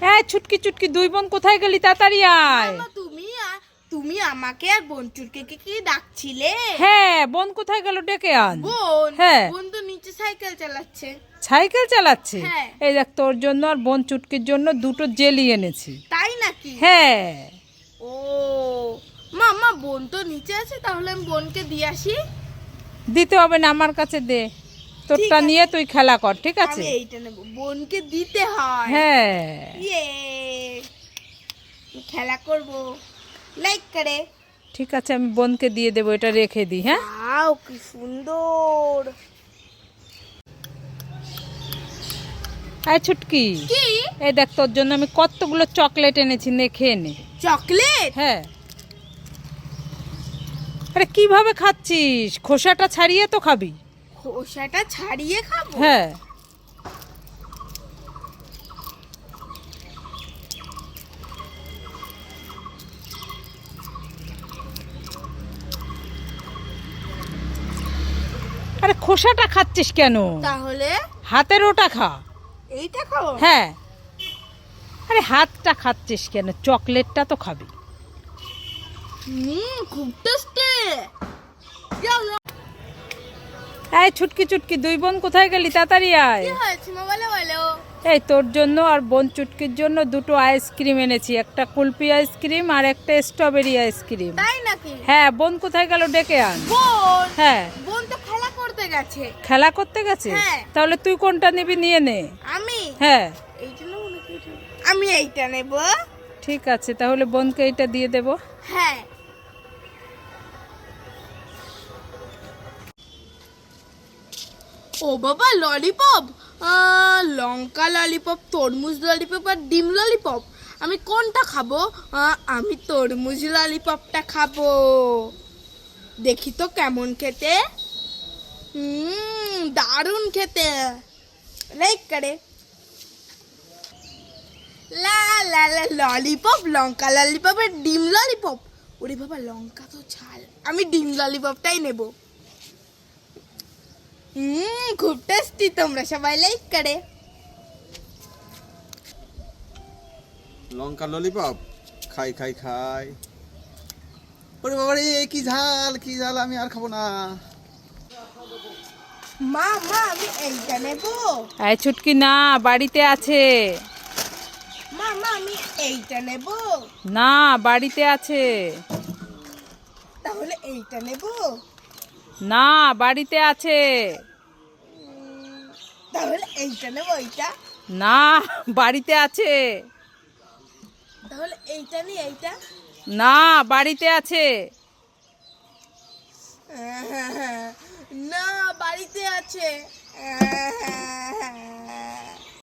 এই ছুটকি ছুটকি দুই বোন কোথায় গেলি, তাড়াতাড়ি আয়। মামা তুমি আমাকে আর বনচুরকে কি ডাকছিলে? হ্যাঁ, বোন কোথায় গেল, ডেকে আন। বোন? হ্যাঁ, বোন তো নিচে সাইকেল চালাচ্ছে। সাইকেল চালাচ্ছে? হ্যাঁ। এই দেখ, তোর জন্য আর বোন চুটকির জন্য দুটো জেলি এনেছি। তাই নাকি? হ্যাঁ। ও মামা, বোন তো নিচে আছে, তাহলে আমি বোনকে দিয়ে আসি। দিতে হবে না, আমার কাছে দে, তোরটা আছে। নিয়ে তুই খেলা কর, ঠিক আছে? আমি এইটা নেব, বোনকে দিতে হয়। হ্যাঁ। ইয়ে, খেলা করব, লাইক করে। ঠিক আছে, আমি বোনকে দিয়ে দেবো, এটা রেখে দিই। হ্যাঁ, ওয়াও কি সুন্দর। আয় ছুটকি, কি? এই দেখ, তোর জন্য আমি কতগুলো চকলেট এনেছি, নে খেয়ে নে। চকলেট? হ্যাঁ। আরে কিভাবে খাচ্ছিস, খোসাটা ছাড়িয়ে তো খাবি। খোসাটা ছাড়িয়ে খাবো? হ্যাঁ। আরে খোসাটা খাচ্ছিস কেন, তাহলে হাতের ওটা খা। এইটা খাবো? হ্যাঁ। আরে হাতটা খাচ্ছিস কেন, চকলেটটা তো খাবি। খুব টেস্টি। এই ছুটকি ছুটকি দুই বোন কোথায় গেলি, তাড়াতাড়ি আয়। কি হয়েছে মা, বলো বলো। এই তোর জন্য আর বোন চুটকির জন্য দুটো আইসক্রিম এনেছি, একটা কুলফি আইসক্রিম আর একটা স্ট্রবেরি আইসক্রিম। তাই নাকি? হ্যাঁ, বোন কোথায় গেল, ডেকে আন। বোন? হ্যাঁ। বোন তো খেলা করতে গেছে। খেলা করতে গেছে? হ্যাঁ। তাহলে তুই কোনটা নিবি, নিয়ে নে। আমি হ্যাঁ, এইটা নেবো নাকি এইটা? আমি এইটা নেব। ঠিক আছে, তাহলে বোনকে এটা দিয়ে দেব। হ্যাঁ। ও বাবা, ললিপপ, লঙ্কা ললিপপ, তরমুজ ললিপপ আর ডিম ললিপপ। আমি কোনটা খাবো? আমি তরমুজ ললিপপটা খাবো। দেখি তো কেমন খেতে। দারুণ খেতে। লাইক করে। লা লা লা, ললিপপ, লঙ্কা ললিপপ আর ডিম ললিপপ। ওরে বাবা, লঙ্কা তো ঝাল, আমি ডিম ললিপপটাই নেব। খুব টেস্টি, তোমরা সবাই লাইক করে। লঙ্কা ললিপপ খাই খাই খাই। ওরে বাবা রে, কি ঝাল কি ঝাল, আমি আর খাবো না। মা আমি এইটা নেব। এই ছুটকি না, বাড়িতে আছে। মা আমি এইটা নেব। না, বাড়িতে আছে। তাহলে এইটা নেব। না, বাড়িতে আছে। তাহলে এইটা নেব, এইটা। না, বাড়িতে আছে। তাহলে এইটা নি, এইটা। না, বাড়িতে আছে। না, বাড়িতে আছে।